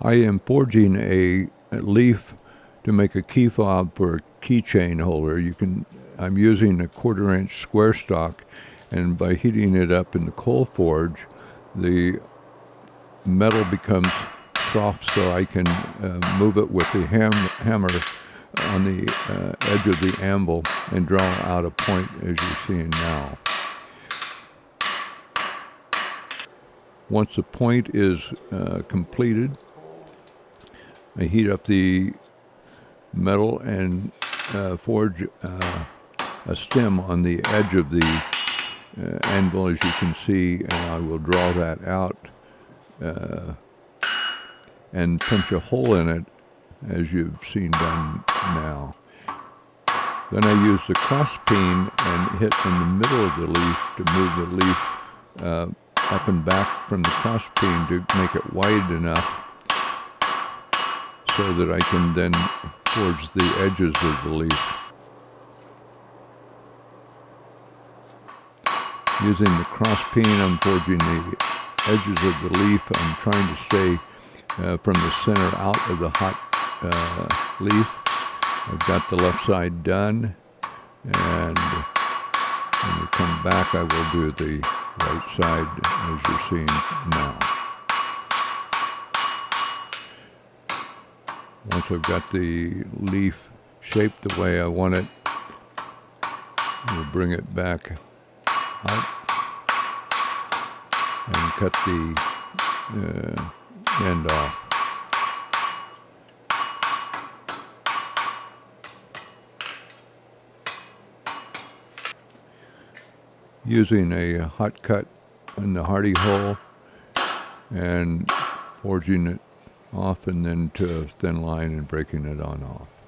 I am forging a leaf to make a key fob for a keychain holder. I'm using a 1/4-inch square stock, and by heating it up in the coal forge, the metal becomes soft, so I can move it with the hammer on the edge of the anvil and draw out a point, as you're seeing now. Once the point is completed, I heat up the metal and forge a stem on the edge of the anvil, as you can see, and I will draw that out and punch a hole in it, as you've seen done now. Then I use the cross peen and hit in the middle of the leaf to move the leaf up and back from the cross peen to make it wide enough so that I can then forge the edges of the leaf. Using the cross peen, I'm forging the edges of the leaf. I'm trying to stay from the center out of the hot leaf. I've got the left side done, and when we come back I will do the right side, as you're seeing now. Once I've got the leaf shaped the way I want it, we'll bring it back out and cut the end off. Using a hot cut in the hardy hole and forging it off and then to a thin line and breaking it on off.